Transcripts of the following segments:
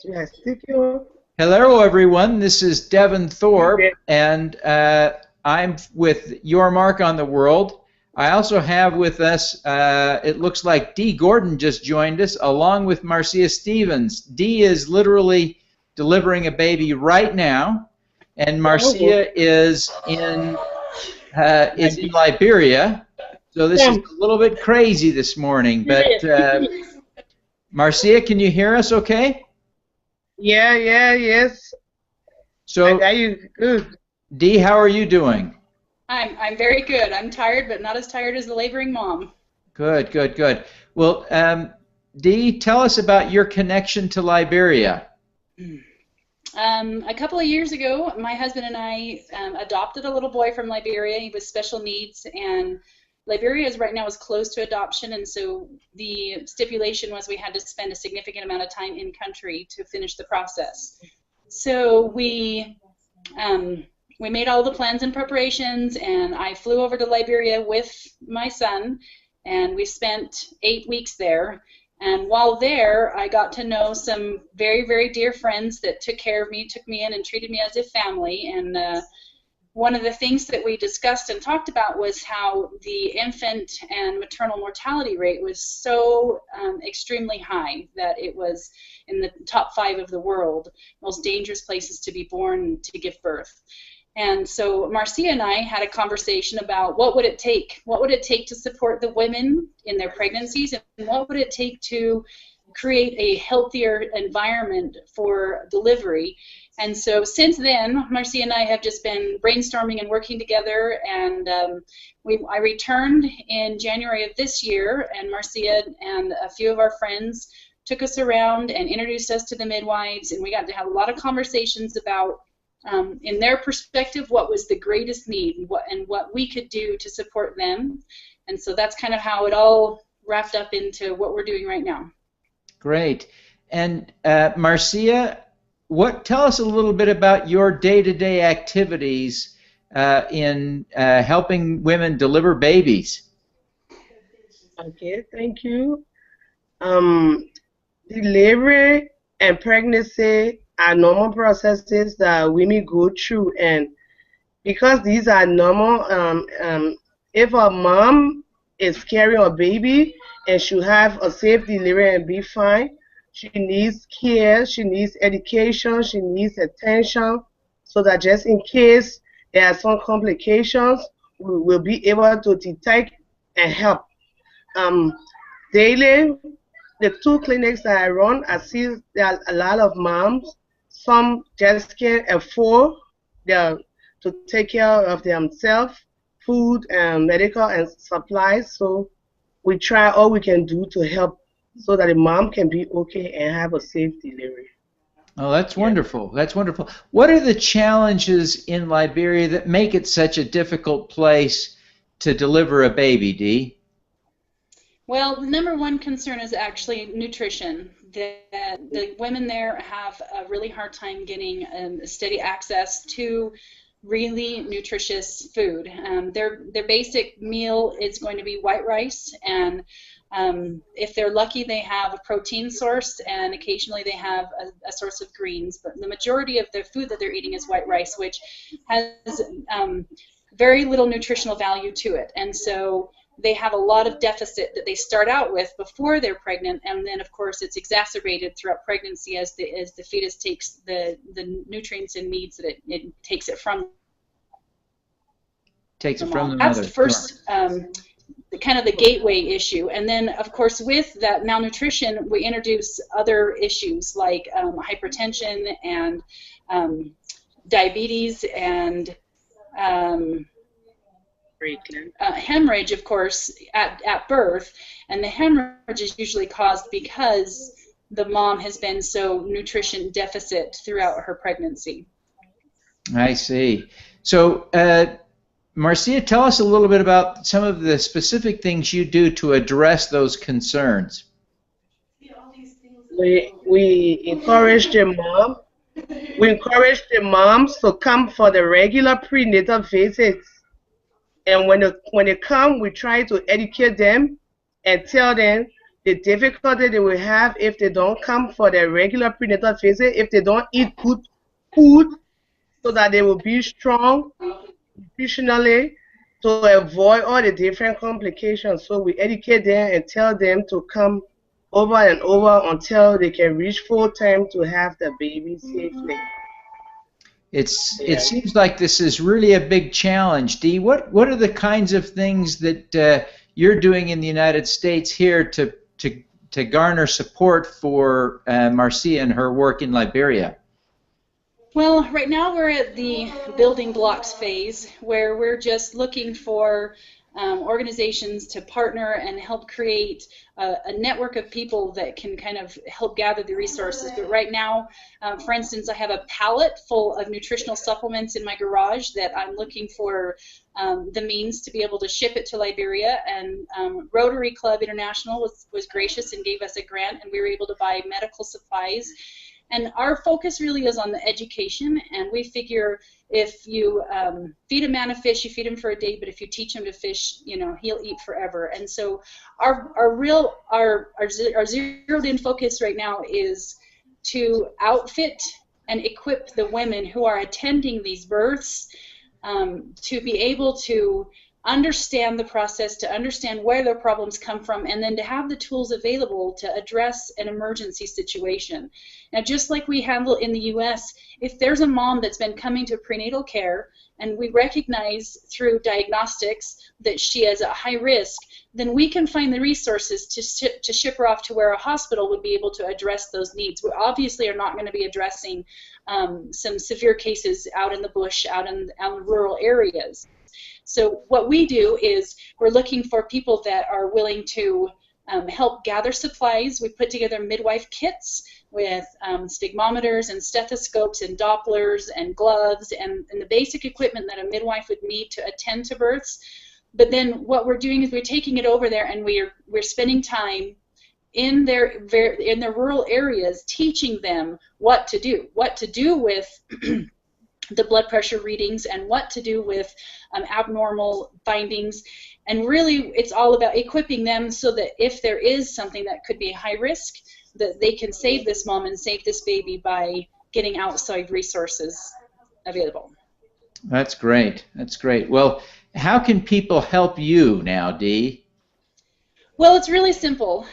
Yes, thank you. Hello, everyone. This is Devin Thorpe, and I'm with Your Mark on the World. I also have with us, it looks like Dee Gordon just joined us, along with Marcia Stevens. Dee is literally delivering a baby right now, and Marcia is in Liberia. So this is a little bit crazy this morning, but Marcia, can you hear us okay? Yes. So, I got you. Good. Dee, how are you doing? I'm very good. I'm tired, but not as tired as the laboring mom. Good. Well, Dee, tell us about your connection to Liberia. A couple of years ago, my husband and I adopted a little boy from Liberia. He was special needs, and Liberia right now is closed to adoption, and so the stipulation was we had to spend a significant amount of time in country to finish the process. So we made all the plans and preparations, and I flew over to Liberia with my son, and we spent 8 weeks there. And while there, I got to know some very, very dear friends that took care of me, took me in, and treated me as a family. And one of the things that we discussed and talked about was how the infant and maternal mortality rate was so extremely high that it was in the top 5 of the world, most dangerous places to be born, to give birth. And so Marcia and I had a conversation about what would it take to support the women in their pregnancies, and what would it take to create a healthier environment for delivery. And so since then, Marcia and I have just been brainstorming and working together, and I returned in January of this year, and Marcia and a few of our friends took us around and introduced us to the midwives, and we got to have a lot of conversations about, in their perspective, what was the greatest need and what we could do to support them. And so that's kind of how it all wrapped up into what we're doing right now. Great. And Marcia, tell us a little bit about your day-to-day activities in helping women deliver babies. Okay, thank you. Delivery and pregnancy are normal processes that women go through, and because these are normal, if a mom is carrying a baby and she have a safe delivery and be fine, she needs care, she needs education, she needs attention, so that just in case there are some complications, we will be able to detect and help. Daily, the 2 clinics that I run, I see there are a lot of moms. Some just can't afford to take care of themselves, food and medical and supplies. So we try all we can do to help so that the mom can be okay and have a safe delivery. Oh, that's wonderful. That's wonderful. What are the challenges in Liberia that make it such a difficult place to deliver a baby, Dee? Well, the number one concern is actually nutrition. The women there have a really hard time getting steady access to really nutritious food. Their basic meal is going to be white rice, and if they're lucky, they have a protein source, and occasionally they have a source of greens. But the majority of their food that they're eating is white rice, which has very little nutritional value to it. And so they have a lot of deficit that they start out with before they're pregnant, and then of course it's exacerbated throughout pregnancy as the fetus takes the nutrients and needs that it takes it from. Takes it from the mother. That's the first kind of the gateway issue, and then of course with that malnutrition we introduce other issues like hypertension and diabetes and hemorrhage, of course, at birth, and the hemorrhage is usually caused because the mom has been so nutrition deficit throughout her pregnancy. I see. So, Marcia, tell us a little bit about some of the specific things you do to address those concerns. We encourage the mom. We encourage the moms to come for the regular prenatal visits. And when they come, we try to educate them and tell them the difficulty they will have if they don't come for their regular prenatal visit, if they don't eat good food so that they will be strong nutritionally to avoid all the different complications. So we educate them and tell them to come over and over until they can reach full time to have the baby safely. It seems like this is really a big challenge. Dee, what are the kinds of things that you're doing in the United States here to garner support for Marcia and her work in Liberia? Well, right now we're at the building blocks phase, where we're just looking for organizations to partner and help create a network of people that can kind of help gather the resources. But right now, for instance, I have a pallet full of nutritional supplements in my garage that I'm looking for the means to be able to ship it to Liberia, and Rotary Club International was gracious and gave us a grant, and we were able to buy medical supplies. And our focus really is on the education, and we figure if you feed a man a fish, you feed him for a day, but if you teach him to fish, you know, he'll eat forever. And so our zeroed in focus right now is to outfit and equip the women who are attending these births to be able to understand the process, to understand where their problems come from, and then to have the tools available to address an emergency situation. Now, just like we handle in the U.S., if there's a mom that's been coming to prenatal care and we recognize through diagnostics that she is at high risk, then we can find the resources to ship her off to where a hospital would be able to address those needs. We obviously are not going to be addressing some severe cases out in the bush, out in rural areas. So what we do is we're looking for people that are willing to help gather supplies. We put together midwife kits with stigmometers and stethoscopes and Dopplers and gloves and the basic equipment that a midwife would need to attend to births. But then what we're doing is we're taking it over there, and we're spending time in their rural areas teaching them what to do with the blood pressure readings and what to do with abnormal findings. And really it's all about equipping them so that if there is something that could be high risk, that they can save this mom and save this baby by getting outside resources available. That's great. That's great. Well, how can people help you now, Dee? Well, it's really simple.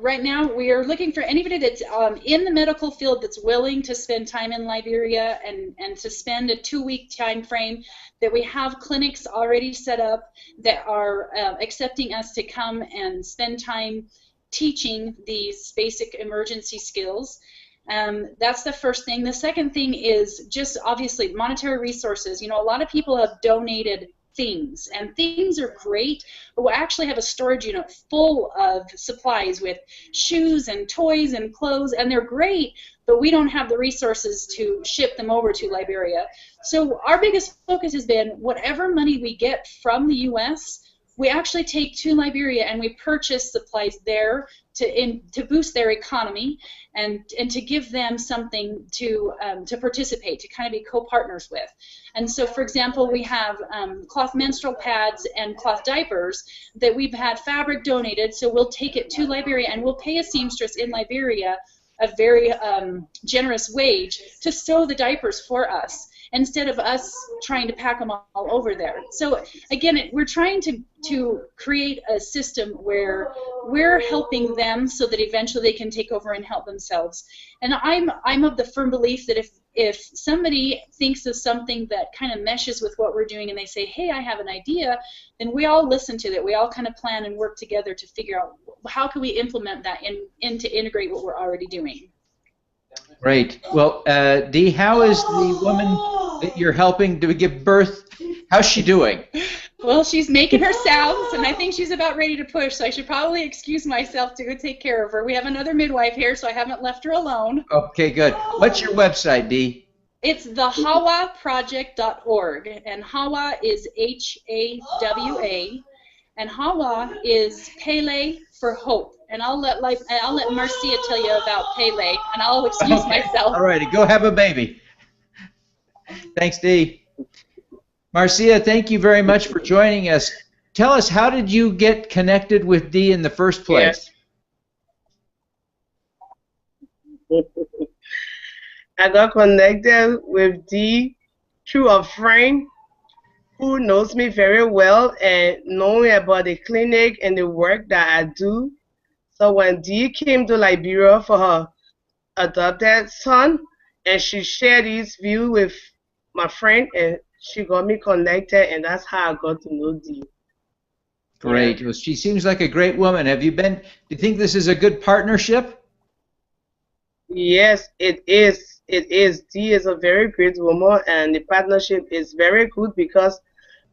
Right now, we are looking for anybody that's in the medical field that's willing to spend time in Liberia and to spend a 2-week time frame, that we have clinics already set up that are accepting us to come and spend time teaching these basic emergency skills. That's the first thing. The second thing is just obviously monetary resources. You know, a lot of people have donated things, and things are great, but we actually have a storage unit full of supplies with shoes and toys and clothes, and they're great, but we don't have the resources to ship them over to Liberia. So our biggest focus has been whatever money we get from the U.S., we actually take to Liberia and we purchase supplies there to boost their economy and to give them something to participate, to kind of be co-partners with. And so, for example, we have cloth menstrual pads and cloth diapers that we've had fabric donated, so we'll take it to Liberia and we'll pay a seamstress in Liberia a very generous wage to sew the diapers for us, instead of us trying to pack them all over there. So again, we're trying to create a system where we're helping them so that eventually they can take over and help themselves. And I'm of the firm belief that if somebody thinks of something that kind of meshes with what we're doing and they say, hey, I have an idea, then we all listen to that. We all kind of plan and work together to figure out how can we implement that and to integrate what we're already doing. Great. Well, Dee, how is the woman that you're helping to give birth, how's she doing? Well, she's making her sounds, and I think she's about ready to push, so I should probably excuse myself to go take care of her. We have another midwife here, so I haven't left her alone. Okay, good. What's your website, Dee? It's the hawaproject.org, and Hawa is H-A-W-A, and Hawa is Pele for hope. And I'll let Marcia tell you about Pele, and I'll excuse myself. All righty, go have a baby. Thanks, Dee. Marcia, thank you very much for joining us. Tell us, how did you get connected with Dee in the first place? I got connected with Dee through a friend who knows me very well and knowing about the clinic and the work that I do. So when Dee came to Liberia for her adopted son, and she shared his view with my friend, and she got me connected, and that's how I got to know Dee. Great. Yeah. Well, she seems like a great woman. Do you think this is a good partnership? Yes, it is. It is. Dee is a very great woman, and the partnership is very good because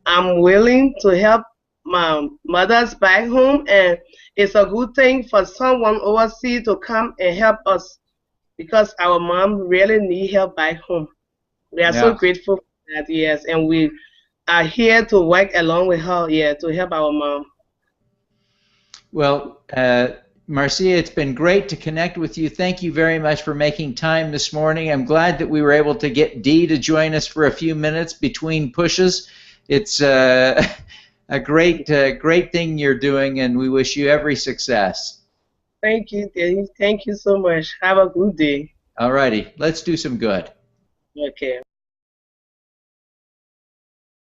I'm willing to help my mothers back home, and it's a good thing for someone overseas to come and help us because our mom really need help back home. We are so Yeah. grateful for that, yes, and we are here to work along with her, yeah, to help our mom. Well, Marcia, it's been great to connect with you. Thank you very much for making time this morning. I'm glad that we were able to get Dee to join us for a few minutes between pushes. It's a great thing you're doing, and we wish you every success. Thank you, Denise. Thank you so much. Have a good day. All righty, let's do some good. Okay.